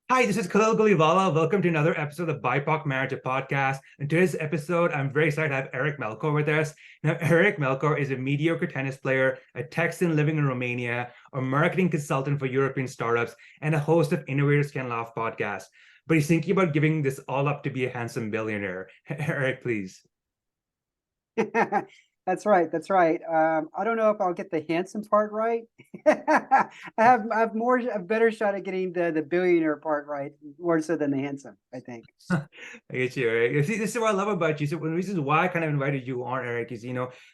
Hi, this is Khalil Gulivala. Welcome to another episode of BIPOC Marriage a Podcast. In today's episode, I'm very excited to have Eric Melchor with us. Now, Eric Melchor is a mediocre tennis player, a Texan living in Romania, a marketing consultant for European startups, and a host of Innovators Can Laugh podcast. But he's thinking about giving this all up to be a handsome billionaire. Eric, please. That's right. That's right. I don't know if I'll get the handsome part right. I have a better shot at getting the billionaire part right, more so than the handsome, I think. I get you, Eric. See, this is what I love about you. So one of the reasons why I kind of invited you on, Eric, is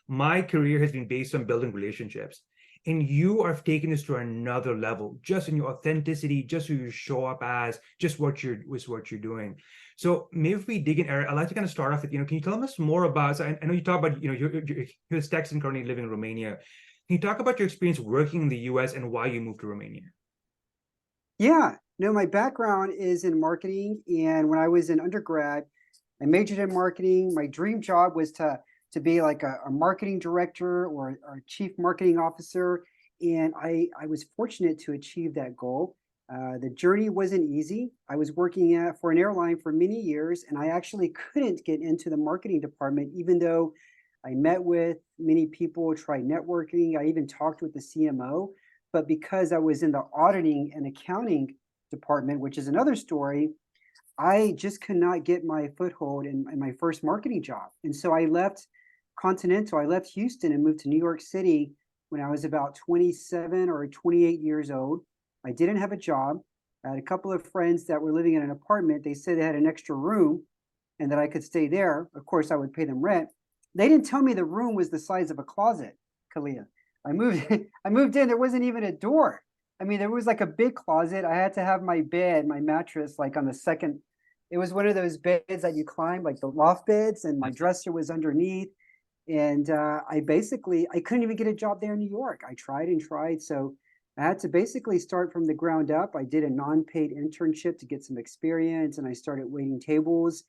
my career has been based on building relationships. And you are taking this to another level, just in your authenticity, just who you show up as, just what you're doing. So maybe if we dig in, Eric, I'd like to kind of start off with, can you tell us more about, so I know you talk about, you're a Texan currently living in Romania. Can you talk about your experience working in the US and why you moved to Romania? Yeah. No, my background is in marketing, and when I was in undergrad, I majored in marketing. My dream job was to be like a marketing director or chief marketing officer, and I was fortunate to achieve that goal. The journey wasn't easy. I was working for an airline for many years, and I actually couldn't get into the marketing department, even though I met with many people, tried networking. I even talked with the CMO. But because I was in the auditing and accounting department, which is another story, I just could not get my foothold in my first marketing job. And so I left Continental, I left Houston and moved to New York City when I was about 27 or 28 years old. I didn't have a job. I had a couple of friends that were living in an apartment. They said they had an extra room and that I could stay there. Of course, I would pay them rent. They didn't tell me the room was the size of a closet, Kalia. I moved in, there wasn't even a door. I mean, there was like a big closet. I had to have my bed, my mattress, like on the second. It was one of those beds that you climb, like the loft beds, and my dresser was underneath. And I couldn't even get a job there in New York. I tried and tried. So I had to basically start from the ground up. I did a non-paid internship to get some experience, and I started waiting tables.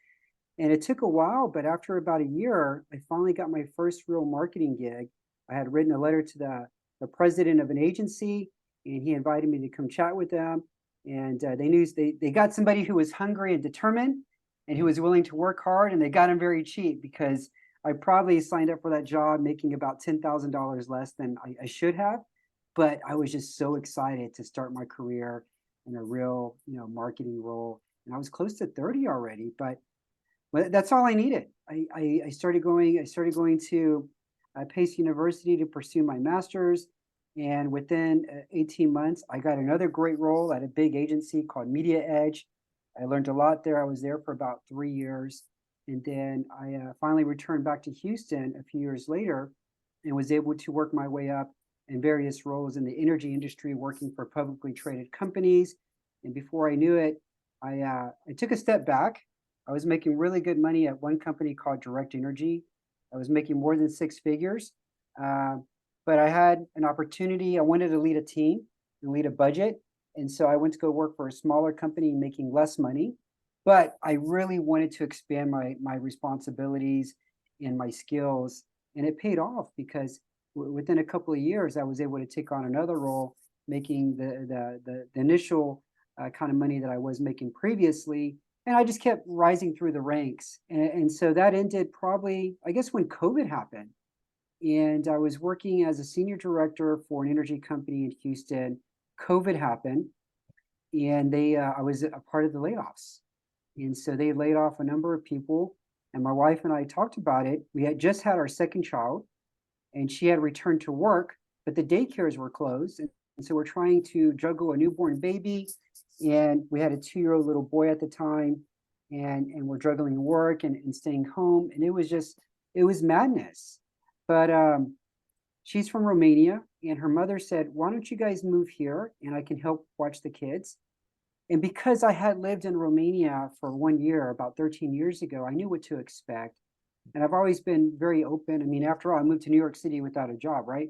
And it took a while, but after about a year, I finally got my first real marketing gig. I had written a letter to the president of an agency, and he invited me to come chat with them. And they got somebody who was hungry and determined and who was willing to work hard, and they got him very cheap because I probably signed up for that job making about $10,000 less than I should have. But I was just so excited to start my career in a real, marketing role. And I was close to 30 already, but that's all I needed. I started going to Pace University to pursue my master's. And within 18 months, I got another great role at a big agency called Media Edge. I learned a lot there. I was there for about 3 years. And then I finally returned back to Houston a few years later and was able to work my way up in various roles in the energy industry, working for publicly traded companies. And before I knew it, I took a step back. I was making really good money at one company called Direct Energy. I was making more than six figures. Uh, but I had an opportunity. I wanted to lead a team and lead a budget. And so I went to go work for a smaller company making less money. But I really wanted to expand my responsibilities and my skills. And it paid off because within a couple of years, I was able to take on another role, making the initial kind of money that I was making previously. And I just kept rising through the ranks. And so that ended probably, I guess, when COVID happened. And I was working as a senior director for an energy company in Houston. COVID happened, and I was a part of the layoffs. And so they laid off a number of people. And my wife and I talked about it. We had just had our second child, and she had returned to work, but the daycares were closed. And so we're trying to juggle a newborn baby. And we had a 2-year-old little boy at the time. And we're juggling work and staying home. And it was madness. But she's from Romania, and her mother said, "Why don't you guys move here and I can help watch the kids?" And because I had lived in Romania for 1 year, about 13 years ago, I knew what to expect. And I've always been very open. I mean, after all, I moved to New York City without a job, right?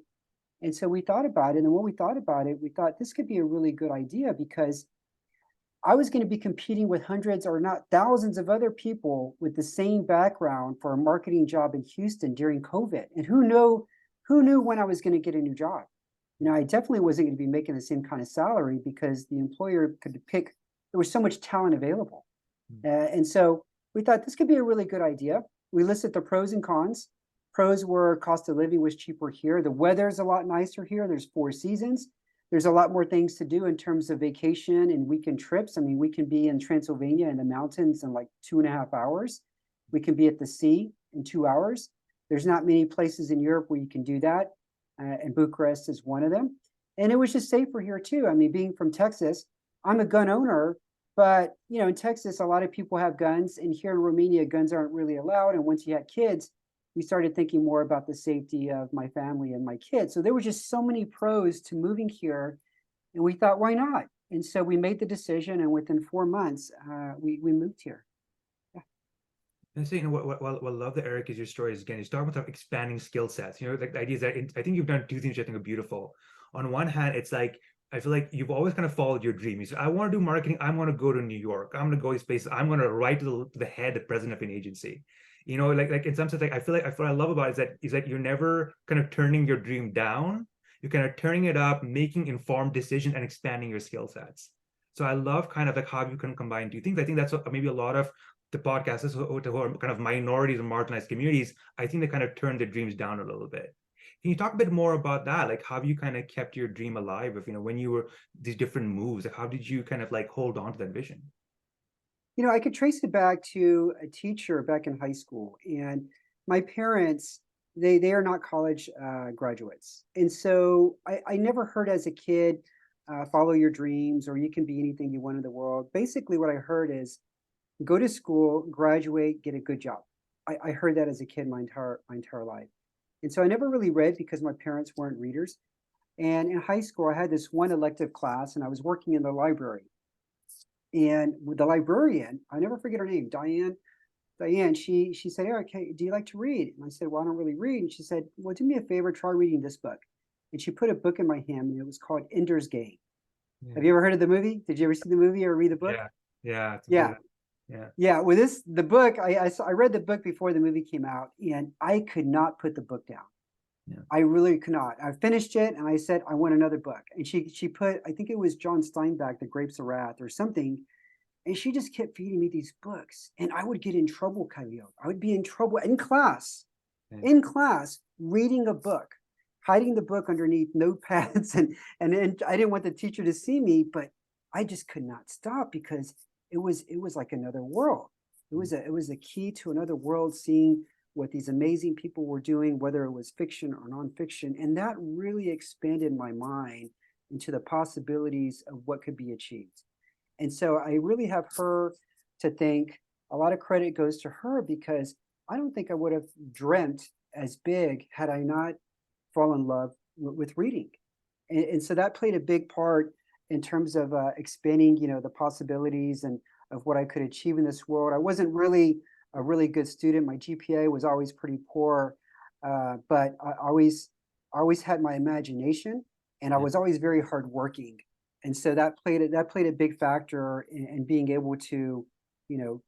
And so we thought about it. And when we thought about it, we thought this could be a really good idea because I was going to be competing with hundreds or not thousands of other people with the same background for a marketing job in Houston during COVID. And who knew when I was going to get a new job? I definitely wasn't going to be making the same kind of salary because the employer could pick there was so much talent available. Mm. And so we thought this could be a really good idea. We listed the pros and cons. Pros were cost of living was cheaper here. The weather's a lot nicer here. There's 4 seasons. There's a lot more things to do in terms of vacation and weekend trips. I mean, we can be in Transylvania in the mountains in like 2.5 hours. We can be at the sea in 2 hours. There's not many places in Europe where you can do that. And Bucharest is one of them. And it was just safer here too. I mean, being from Texas, I'm a gun owner, but in Texas, a lot of people have guns, and here in Romania, guns aren't really allowed. And once you had kids, we started thinking more about the safety of my family and my kids. So there were just so many pros to moving here, and we thought, why not? And so we made the decision, and within 4 months, we moved here. And so, what I love that, Eric, is your story is, again, you talk about expanding skill sets. Like the idea is that I think you've done two things which I think are beautiful. On one hand, it's like, I feel like you've always kind of followed your dream. You say, I want to do marketing. I want to go to New York. I'm going to go to space. I'm going to write to the head, the president of an agency. Like in some sense, like I feel like what I love about it is that you're never kind of turning your dream down. You're kind of turning it up, making informed decisions, and expanding your skill sets. So I love kind of like how you can combine two things. I think that's what maybe a lot of the podcasters who are kind of minorities and marginalized communities, I think they kind of turn their dreams down a little bit. Can you talk a bit more about that? Like, how have you kind of kept your dream alive? If when you were these different moves, like how did you kind of like hold on to that vision? I could trace it back to a teacher back in high school, and my parents, they are not college graduates, and so I never heard as a kid, follow your dreams, or you can be anything you want in the world. Basically, what I heard is go to school, graduate, get a good job. I heard that as a kid my entire life. And so I never really read because my parents weren't readers. And in high school, I had this one elective class, and I was working in the library. And with the librarian, I never forget her name, Diane. Diane, she said, Eric, hey, do you like to read? And I said, well, I don't really read. And she said, well, do me a favor, try reading this book. And she put a book in my hand, and it was called Ender's Game. Yeah. Have you ever heard of the movie? Did you ever see the movie or read the book? Yeah. Yeah. Yeah. Well, the book, I read the book before the movie came out, and I could not put the book down. Yeah. I really could not. I finished it, and I said, I want another book. And she put, I think it was John Steinbeck, The Grapes of Wrath or something. And she just kept feeding me these books, and I would get in trouble, Coyote. I would be in trouble in class, reading a book, hiding the book underneath notepads, and I didn't want the teacher to see me, but I just could not stop because it was like another world. It was a key to another world, seeing what these amazing people were doing, whether it was fiction or nonfiction, and that really expanded my mind into the possibilities of what could be achieved. And so I really have her to thank. A lot of credit goes to her because I don't think I would have dreamt as big had I not fallen in love with reading. And so that played a big part in terms of expanding, the possibilities and of what I could achieve in this world. I wasn't really a really good student. My GPA was always pretty poor, but I always had my imagination, and I was always very hardworking. And so that played a big factor in being able to,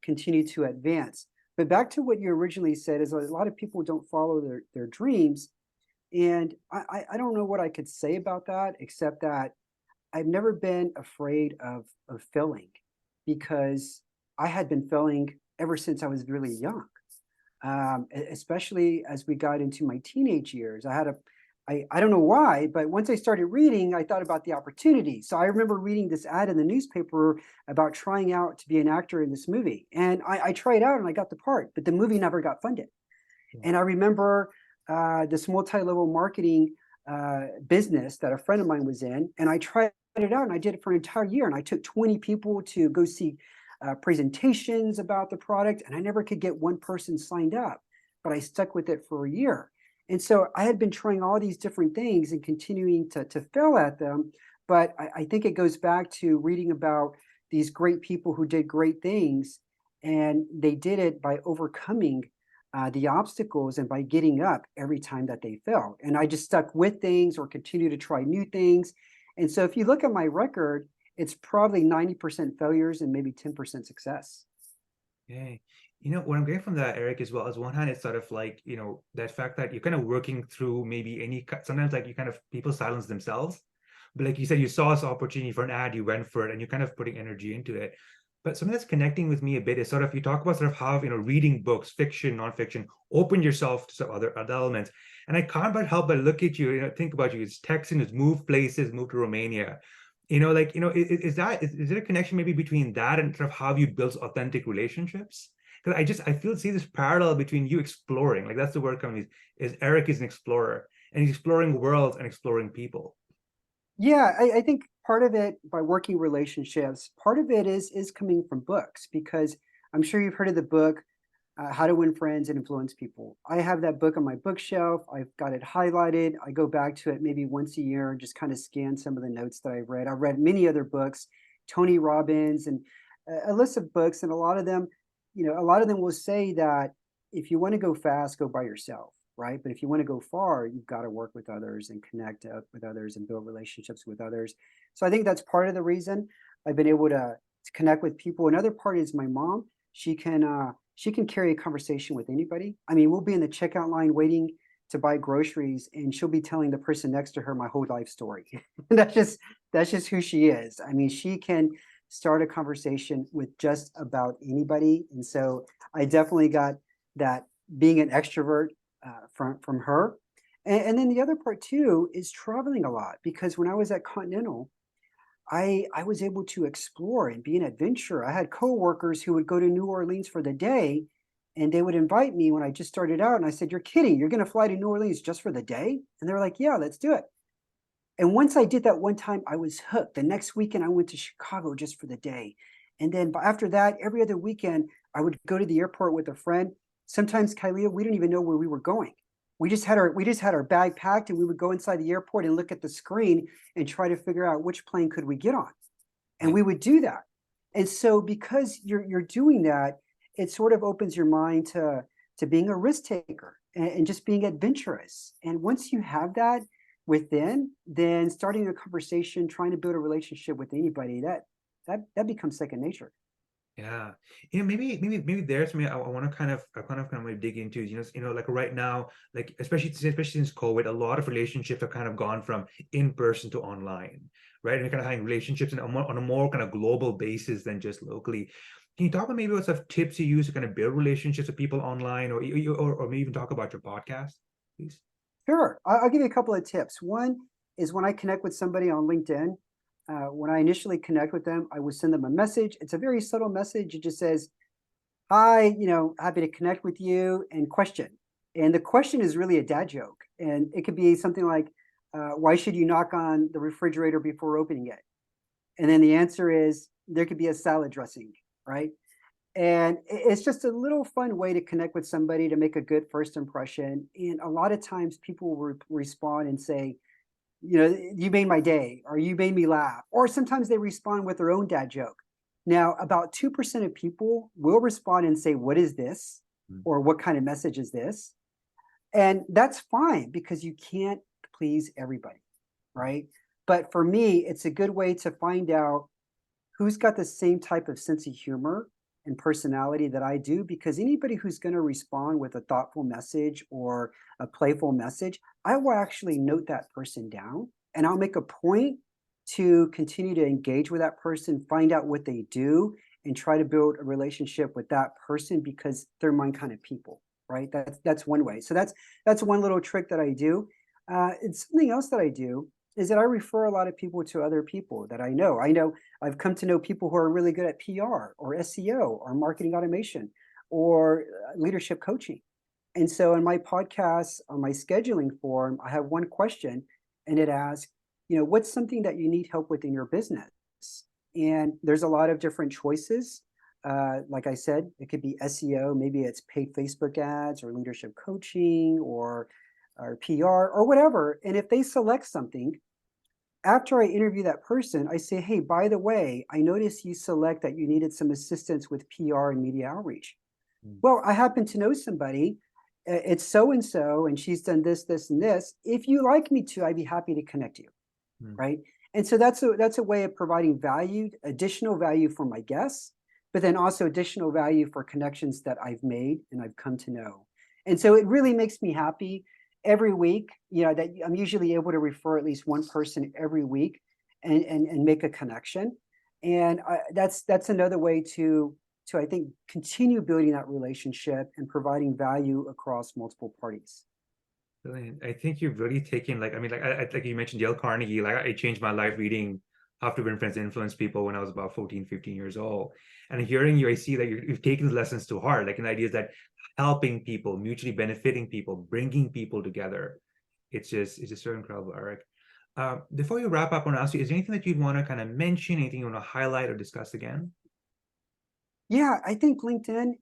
continue to advance. But back to what you originally said is a lot of people don't follow their dreams. And I don't know what I could say about that, except that I've never been afraid of failing, because I had been failing ever since I was really young. Especially as we got into my teenage years. I don't know why, but once I started reading, I thought about the opportunity. So I remember reading this ad in the newspaper about trying out to be an actor in this movie. And I tried out and I got the part, but the movie never got funded. Yeah. And I remember this multi-level marketing business that a friend of mine was in, and I tried it out and I did it for an entire year. And I took 20 people to go see presentations about the product, and I never could get one person signed up, but I stuck with it for a year. And so I had been trying all these different things and continuing to fail at them. But I think it goes back to reading about these great people who did great things, and they did it by overcoming the obstacles and by getting up every time that they failed. And I just stuck with things or continue to try new things. And so if you look at my record, it's probably 90% failures and maybe 10% success. Okay. What I'm getting from that, Eric, as well, as one hand, it's sort of like, that fact that you're kind of working through maybe sometimes like people silence themselves. but like you said, you saw this opportunity for an ad, you went for it, and you're kind of putting energy into it. But something that's connecting with me a bit is sort of, you talk about sort of how, reading books, fiction, nonfiction, open yourself to some other elements. And I can't but help but look at you, think about you. It's Texan, it's moved places, moved to Romania. Is there a connection maybe between that and sort of how you build authentic relationships? Because see this parallel between you exploring, like that's the word coming, is Eric is an explorer, and he's exploring worlds and exploring people. Yeah, I think part of it by working relationships, part of it is coming from books because I'm sure you've heard of the book How to Win Friends and Influence People. I have that book on my bookshelf. I've got it highlighted. I go back to it maybe once a year and just kind of scan some of the notes that I've read. I've read many other books, Tony Robbins, and a list of books, and a lot of them, a lot of them will say that if you want to go fast, go by yourself, right? But if you want to go far, you've got to work with others and connect up with others and build relationships with others. So I think that's part of the reason I've been able to connect with people. Another part is my mom. She can carry a conversation with anybody. I mean, we'll be in the checkout line waiting to buy groceries, and she'll be telling the person next to her my whole life story. That's just who she is. I mean, she can start a conversation with just about anybody. And so I definitely got that being an extrovert from her. And then the other part too is traveling a lot, because when I was at Continental, I was able to explore and be an adventurer. I had coworkers who would go to New Orleans for the day, and they would invite me when I just started out. And I said, "You're kidding. You're going to fly to New Orleans just for the day?" And they're like, "Yeah, let's do it." And once I did that one time, I was hooked. The next weekend, I went to Chicago just for the day. And then after that, every other weekend, I would go to the airport with a friend. Sometimes, Kylie, we didn't even know where we were going. We just had our bag packed, and we would go inside the airport and look at the screen and try to figure out which plane could we get on. And we would do that. And so because you're doing that, it sort of opens your mind to being a risk taker and just being adventurous. And once you have that within, then starting a conversation, trying to build a relationship with anybody, that becomes second nature. Yeah, maybe there's me. I want to kind of dig into, like right now, like especially since COVID, a lot of relationships have kind of gone from in person to online, right? And we're kind of having relationships on a more kind of global basis than just locally. Can you talk about maybe what sort of tips you use to kind of build relationships with people online, or maybe even talk about your podcast, please? Sure. I'll give you a couple of tips. One is when I connect with somebody on LinkedIn, when I initially connect with them, I will send them a message. It's a very subtle message. It just says, "Hi, happy to connect with you," and question. And the question is really a dad joke. And it could be something like, "Why should you knock on the refrigerator before opening it?" And then the answer is, there could be a salad dressing, right? And it's just a little fun way to connect with somebody to make a good first impression. And a lot of times people will respond and say, "You made my day," or "You made me laugh." Or sometimes they respond with their own dad joke. Now, about 2% of people will respond and say, "What is this?" Mm. or "What kind of message is this?" And that's fine because you can't please everybody, right? But for me, it's a good way to find out who's got the same type of sense of humor and personality that I do, because anybody who's going to respond with a thoughtful message or a playful message, I will actually note that person down, and I'll make a point to continue to engage with that person, find out what they do, and try to build a relationship with that person because they're my kind of people, right? That's one way. So that's one little trick that I do. It's something else that I do is that I refer a lot of people to other people that I know. I've come to know people who are really good at PR or SEO or marketing automation or leadership coaching. And so in my podcast, on my scheduling form, I have one question, and it asks, what's something that you need help with in your business? And there's a lot of different choices. Like I said, it could be SEO, maybe it's paid Facebook ads or leadership coaching or PR or whatever. And if they select something, after I interview that person, I say, "Hey, by the way, I noticed you select that you needed some assistance with PR and media outreach. Mm. Well, I happen to know somebody. It's so and so, and she's done this, this, and this. If you like me to, I'd be happy to connect you." Mm. Right? And so that's a way of providing value, additional value for my guests, but then also additional value for connections that I've made and I've come to know. And so it really makes me happy every week, that I'm usually able to refer at least one person every week and make a connection. And that's another way to I think continue building that relationship and providing value across multiple parties. Brilliant. I think you've really taken, like, I mean, like you mentioned Dale Carnegie, like I changed my life reading How to Win Friends and Influence People when I was about 14, 15 years old. And hearing you, I see that you've taken the lessons to heart, like an idea that helping people, mutually benefiting people, bringing people together. It's just so incredible, Eric. Before you wrap up, I want to ask you, is there anything that you'd want to kind of mention, anything you want to highlight or discuss again? Yeah, I think LinkedIn,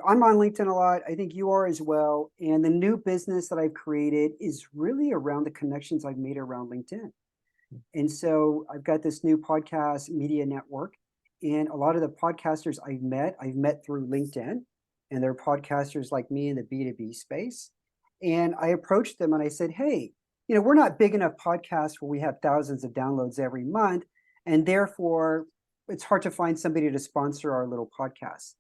I'm on LinkedIn a lot. I think you are as well. And the new business that I've created is really around the connections I've made around LinkedIn. And so I've got this new podcast media network, and a lot of the podcasters I've met through LinkedIn, and they're podcasters like me in the B2B space. And I approached them and I said, hey, we're not big enough podcasts where we have thousands of downloads every month. And therefore, it's hard to find somebody to sponsor our little podcast.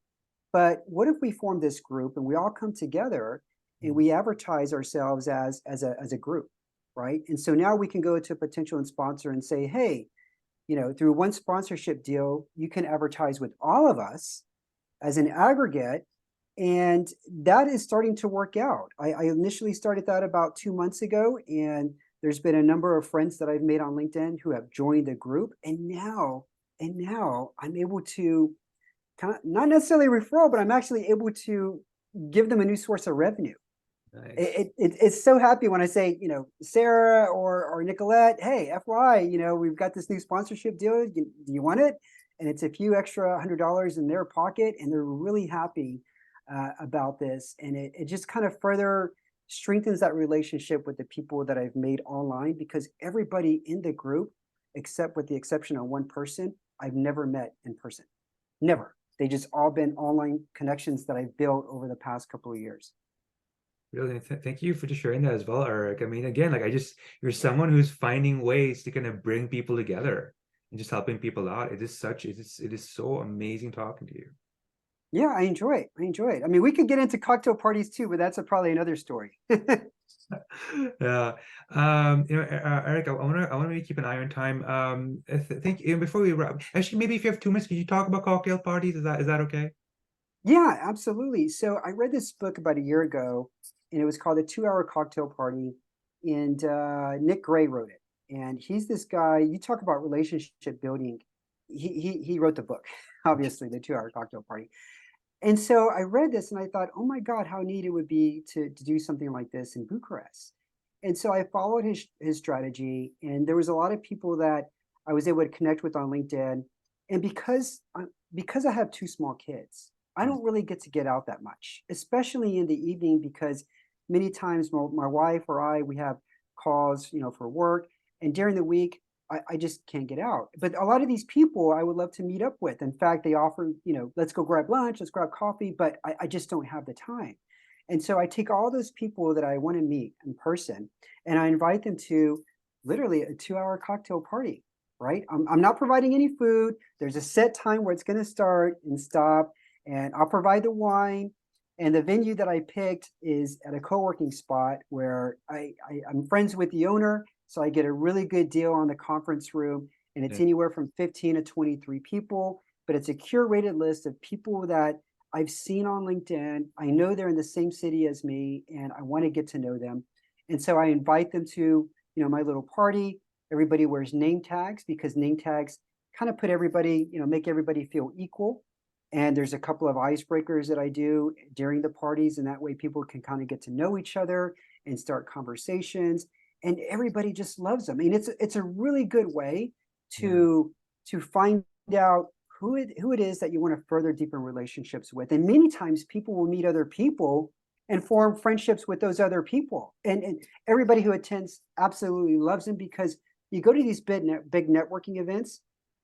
But what if we form this group and we all come together and we advertise ourselves as a group, right? And so now we can go to a potential sponsor and say, hey, through one sponsorship deal, you can advertise with all of us as an aggregate. And that is starting to work out. I initially started that about 2 months ago, and there's been a number of friends that I've made on LinkedIn who have joined the group. And now I'm able to kind of not necessarily referral, but I'm actually able to give them a new source of revenue. Nice. It's so happy when I say, Sarah or Nicolette, hey, FYI, we've got this new sponsorship deal. Do you want it? And it's a few extra $100 in their pocket, and they're really happy about this. And it just kind of further strengthens that relationship with the people that I've made online, because everybody in the group, except with the exception of one person, I've never met in person. Never. They just all been online connections that I've built over the past couple of years. Really, thank you for just sharing that as well, Eric. I mean, again, like you're someone who's finding ways to kind of bring people together and just helping people out. It is so amazing talking to you. Yeah, I enjoy it. I mean, we could get into cocktail parties too, but that's probably another story. Yeah. Eric, I want to keep an eye on time. I think before we wrap, actually, maybe if you have 2 minutes, could you talk about cocktail parties? Is that okay? Yeah, absolutely. So I read this book about a year ago, and it was called The 2 Hour Cocktail Party, and Nick Gray wrote it. And he's this guy. You talk about relationship building. He wrote the book, obviously, The 2 Hour Cocktail Party. And so I read this and I thought, oh my God, how neat it would be to do something like this in Bucharest. And so I followed his strategy, and there was a lot of people that I was able to connect with on LinkedIn. And because I have 2 small kids, I don't really get out that much, especially in the evening, because many times my wife or we have calls, for work, and during the week, I just can't get out. But a lot of these people I would love to meet up with. In fact, they offer, let's go grab lunch, let's grab coffee, but I just don't have the time. And so I take all those people that I want to meet in person, and I invite them to literally a 2 hour cocktail party, right? I'm not providing any food. There's a set time where it's going to start and stop, and I'll provide the wine. And the venue that I picked is at a co-working spot where I'm friends with the owner. So I get a really good deal on the conference room, and it's Yeah. anywhere from 15 to 23 people, but it's a curated list of people that I've seen on LinkedIn. I know they're in the same city as me, and I want to get to know them. And so I invite them to, my little party. Everybody wears name tags, because name tags kind of put everybody, make everybody feel equal. And there's a couple of icebreakers that I do during the parties, and that way people can kind of get to know each other and start conversations. And everybody just loves them. I mean, it's a really good way to find out who it is that you want to further deepen relationships with. And many times people will meet other people and form friendships with those other people. And everybody who attends absolutely loves them, because you go to these big networking events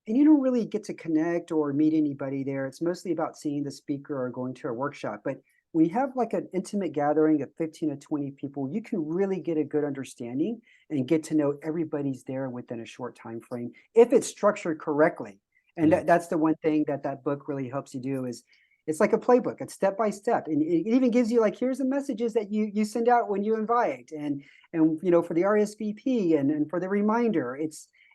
and you don't really get to connect or meet anybody there. It's mostly about seeing the speaker or going to a workshop. But when you have like an intimate gathering of 15 to 20 people, you can really get a good understanding and get to know everybody's there within a short time frame, if it's structured correctly. And that's the one thing that book really helps you do. Is it's like a playbook. It's step by step, and it even gives you, like, here's the messages that you send out when you invite, and for the RSVP and for the reminder.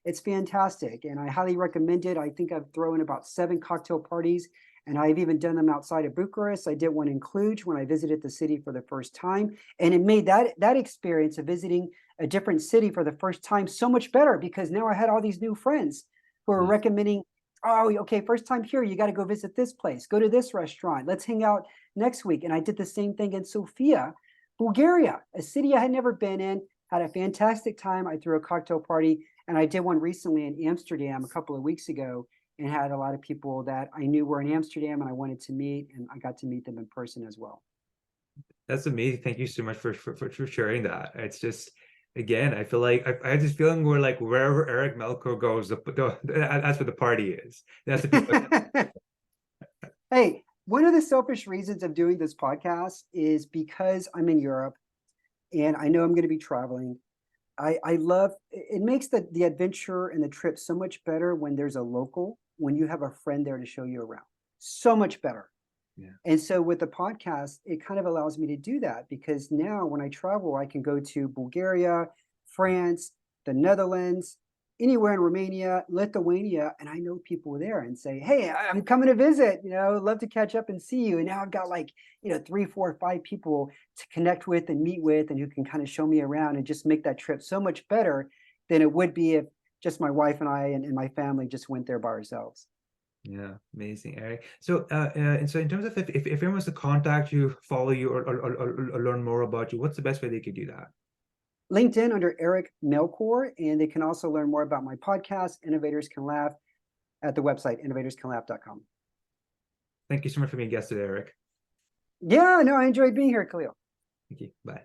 It's fantastic, and I highly recommend it. I think I've thrown about 7 cocktail parties, and I've even done them outside of Bucharest. I did one in Cluj when I visited the city for the first time, and it made that experience of visiting a different city for the first time so much better, because now I had all these new friends who are recommending, oh, okay, first time here, you got to go visit this place, go to this restaurant, let's hang out next week. And I did the same thing in Sofia, Bulgaria, a city I had never been in, had a fantastic time. I threw a cocktail party, and I did one recently in Amsterdam a couple of weeks ago, and had a lot of people that I knew were in Amsterdam and I wanted to meet, and I got to meet them in person as well. That's amazing. Thank you so much for sharing that. It's just, again, I feel like I have this feeling where like wherever Eric Melchor goes, that's where the party is. That's the people. Hey, one of the selfish reasons of doing this podcast is because I'm in Europe and I know I'm going to be traveling. I love it, makes the adventure and the trip so much better when there's a local, when you have a friend there to show you around. So much better. Yeah. And so with the podcast, it kind of allows me to do that, because now when I travel, I can go to Bulgaria, France, the Netherlands, anywhere in Romania, Lithuania, and I know people there and say, hey, I'm coming to visit, love to catch up and see you. And now I've got like, 3, 4, 5 people to connect with and meet with, and who can kind of show me around and just make that trip so much better than it would be if just my wife and I and my family just went there by ourselves. Yeah, amazing, Eric. So, and so in terms of if anyone wants to contact you, follow you, or learn more about you, what's the best way they could do that? LinkedIn under Eric Melchor, and they can also learn more about my podcast, Innovators Can Laugh, at the website, innovatorscanlaugh.com. Thank you so much for being a guest today, Eric. Yeah, no, I enjoyed being here, Khalil. Thank you. Bye.